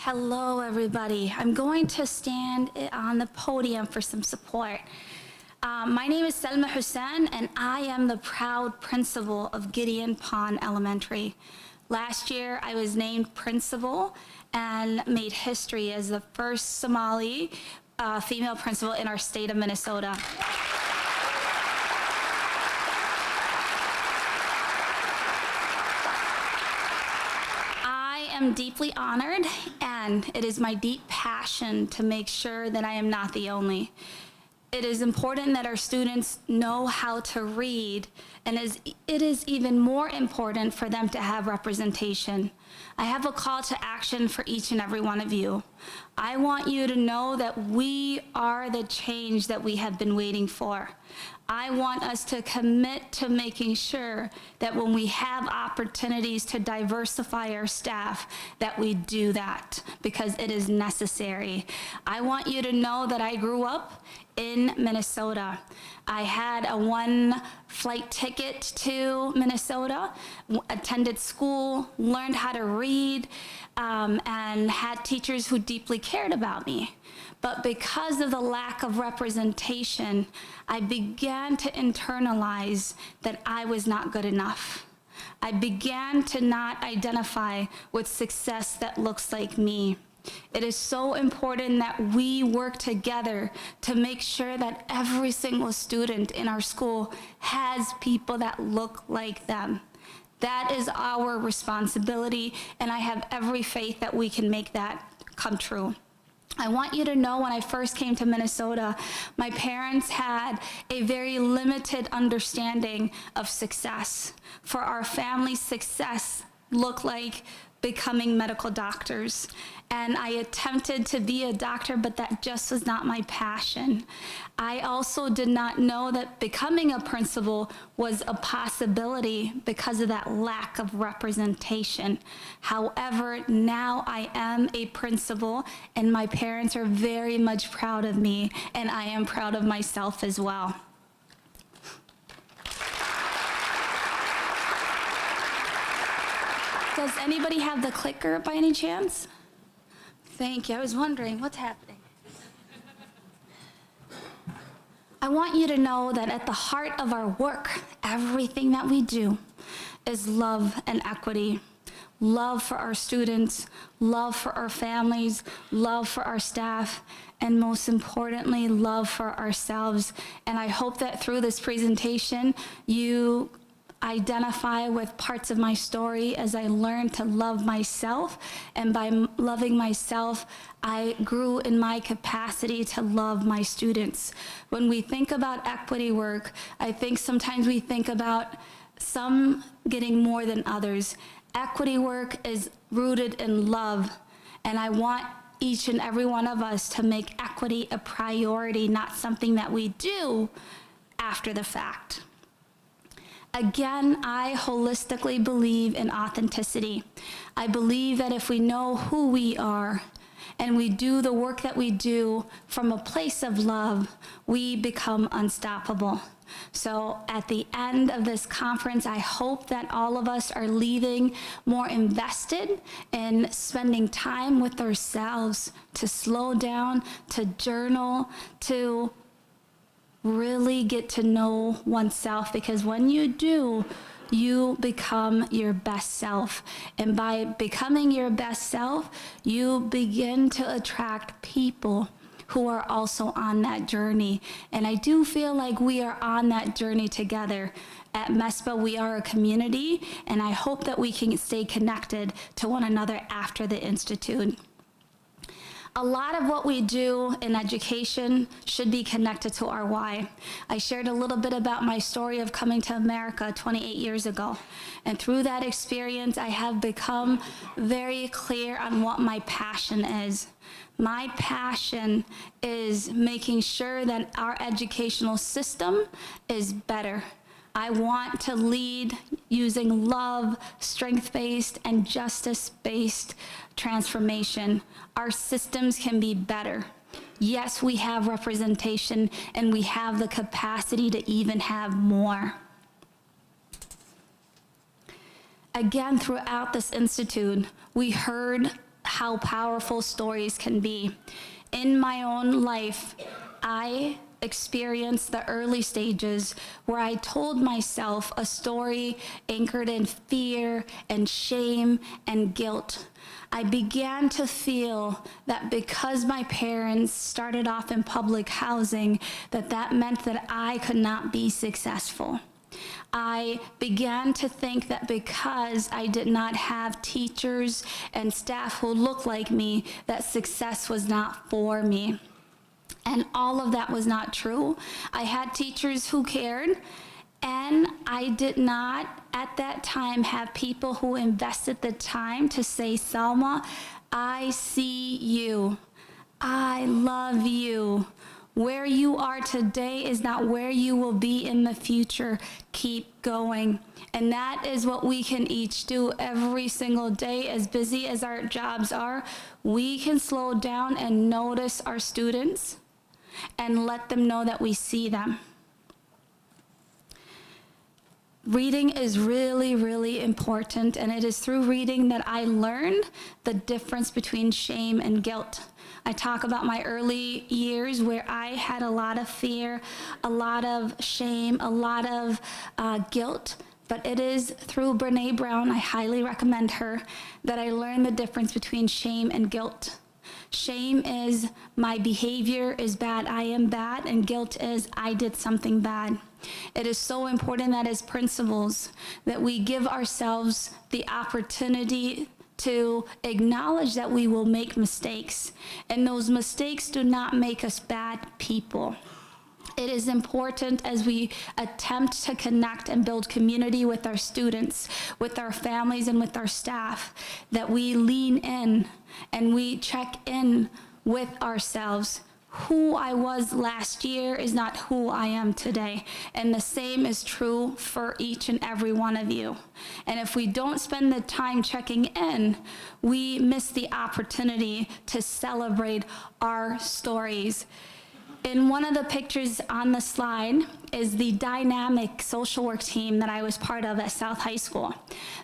Hello, everybody. I'm going to stand on the podium for some support. My name is Salma Hussein, and I am the proud principal of Gideon Pond Elementary. Last year, I was named principal and made history as the first Somali female principal in our state of Minnesota. I am deeply honored, and it is my deep passion to make sure that I am not the only. It is important that our students know how to read, and it is even more important for them to have representation. I have a call to action for each and every one of you. I want you to know that we are the change that we have been waiting for. I want us to commit to making sure that when we have opportunities to diversify our staff, that we do that because it is necessary. I want you to know that I grew up in Minnesota. I had a one-flight ticket to Minnesota, attended school, learned how to read, and had teachers who deeply cared about me. But because of the lack of representation, I began to internalize that I was not good enough. I began to not identify with success that looks like me. It is so important that we work together to make sure that every single student in our school has people that look like them. That is our responsibility, and I have every faith that we can make that come true. I want you to know when I first came to Minnesota, my parents had a very limited understanding of success. For our family, success looked like becoming medical doctors. And I attempted to be a doctor, but that just was not my passion. I also did not know that becoming a principal was a possibility because of that lack of representation. However, now I am a principal, and my parents are very much proud of me, and I am proud of myself as well. Does anybody have the clicker by any chance? Thank you. I was wondering what's happening. I want you to know that at the heart of our work, everything that we do is love and equity. Love for our students, love for our families, love for our staff, and most importantly, love for ourselves. And I hope that through this presentation, you identify with parts of my story as I learned to love myself, and by loving myself, I grew in my capacity to love my students. When we think about equity work, I think sometimes we think about some getting more than others. Equity work is rooted in love, and I want each and every one of us to make equity a priority, not something that we do after the fact. Again, I holistically believe in authenticity. I believe that if we know who we are and we do the work that we do from a place of love, we become unstoppable. So at the end of this conference, I hope that all of us are leaving more invested in spending time with ourselves, to slow down, to journal, to really get to know oneself, because when you do, you become your best self. And by becoming your best self, you begin to attract people who are also on that journey. And I do feel like we are on that journey together. At MESPA, we are a community, and I hope that we can stay connected to one another after the Institute. A lot of what we do in education should be connected to our why. I shared a little bit about my story of coming to America 28 years ago. And through that experience, I have become very clear on what my passion is. My passion is making sure that our educational system is better. I want to lead using love, strength-based, and justice-based transformation. Our systems can be better. Yes, we have representation, and we have the capacity to even have more. Again, throughout this institute, we heard how powerful stories can be. In my own life, I experienced the early stages where I told myself a story anchored in fear and shame and guilt. I began to feel that because my parents started off in public housing, that meant that I could not be successful. I began to think that because I did not have teachers and staff who looked like me, that success was not for me. And all of that was not true. I had teachers who cared, and I did not at that time have people who invested the time to say, Salma, I see you. I love you. Where you are today is not where you will be in the future. Keep going. And that is what we can each do every single day. As busy as our jobs are, we can slow down and notice our students and let them know that we see them. Reading is really, really important, and it is through reading that I learned the difference between shame and guilt. I talk about my early years where I had a lot of fear, a lot of shame, a lot of guilt, but it is through Brené Brown, I highly recommend her, that I learned the difference between shame and guilt. Shame is my behavior is bad, I am bad, and guilt is I did something bad. It is so important that as principals that we give ourselves the opportunity to acknowledge that we will make mistakes, and those mistakes do not make us bad people. It is important as we attempt to connect and build community with our students, with our families, and with our staff, that we lean in and we check in with ourselves. Who I was last year is not who I am today. And the same is true for each and every one of you. And if we don't spend the time checking in, we miss the opportunity to celebrate our stories. In one of the pictures on the slide is the dynamic social work team that I was part of at South High School.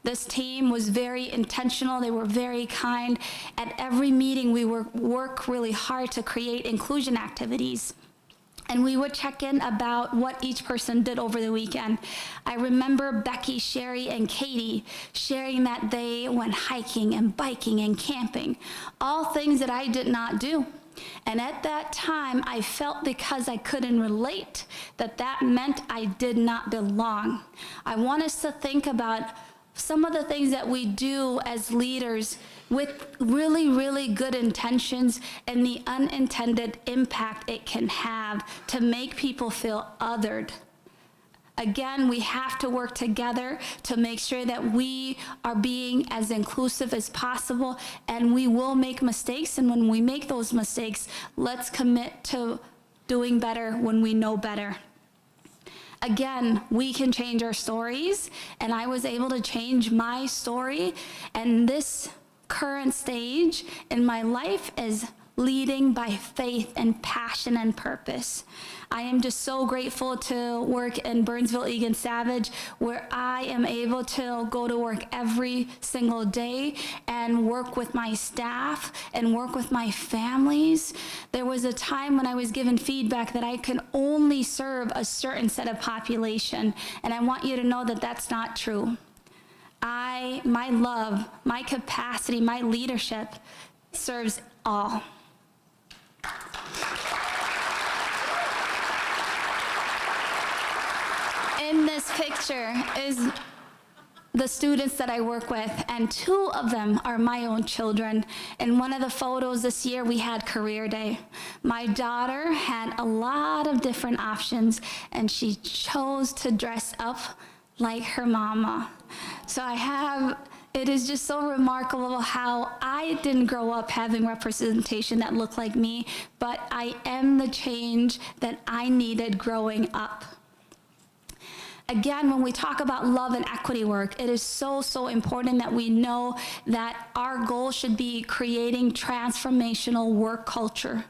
This team was very intentional. They were very kind. At every meeting, we would work really hard to create inclusion activities. And we would check in about what each person did over the weekend. I remember Becky, Sherry, and Katie sharing that they went hiking and biking and camping, all things that I did not do. And at that time, I felt because I couldn't relate that meant I did not belong. I want us to think about some of the things that we do as leaders with really, really good intentions and the unintended impact it can have to make people feel othered. Again, we have to work together to make sure that we are being as inclusive as possible, and we will make mistakes, and when we make those mistakes, let's commit to doing better when we know better. Again, we can change our stories, and I was able to change my story, and this current stage in my life is leading by faith and passion and purpose. I am just so grateful to work in Burnsville, Egan Savage, where I am able to go to work every single day and work with my staff and work with my families. There was a time when I was given feedback that I can only serve a certain set of population, and I want you to know that that's not true. My love, my capacity, my leadership serves all. In this picture is the students that I work with, and 2 of them are my own children. In one of the photos this year, we had career day. My daughter had a lot of different options, and she chose to dress up like her mama. So it is just so remarkable how I didn't grow up having representation that looked like me, but I am the change that I needed growing up. Again, when we talk about love and equity work, it is so, so important that we know that our goal should be creating transformational work culture.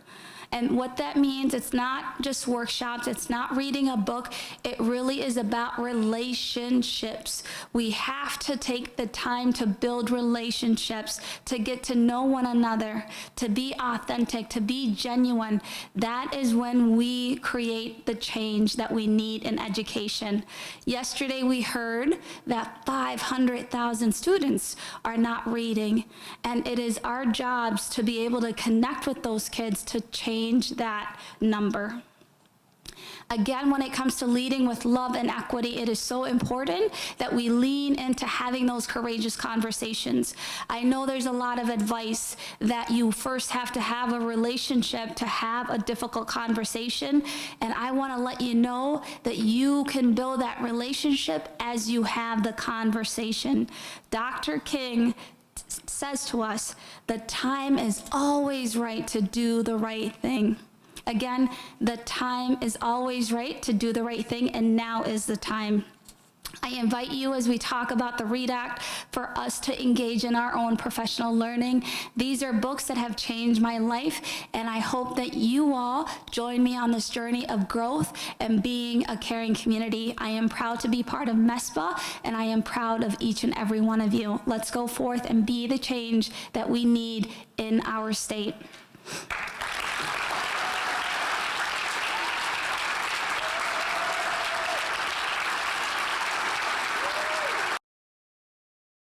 And what that means, it's not just workshops, it's not reading a book, it really is about relationships. We have to take the time to build relationships, to get to know one another, to be authentic, to be genuine. That is when we create the change that we need in education. Yesterday we heard that 500,000 students are not reading, and it is our jobs to be able to connect with those kids to change that number. Again, when it comes to leading with love and equity, it is so important that we lean into having those courageous conversations. I know there's a lot of advice that you first have to have a relationship to have a difficult conversation, and I want to let you know that you can build that relationship as you have the conversation. Dr. King says to us, the time is always right to do the right thing. Again, the time is always right to do the right thing, and now is the time. I invite you, as we talk about the READ Act, for us to engage in our own professional learning. These are books that have changed my life, and I hope that you all join me on this journey of growth and being a caring community. I am proud to be part of MESPA, and I am proud of each and every one of you. Let's go forth and be the change that we need in our state.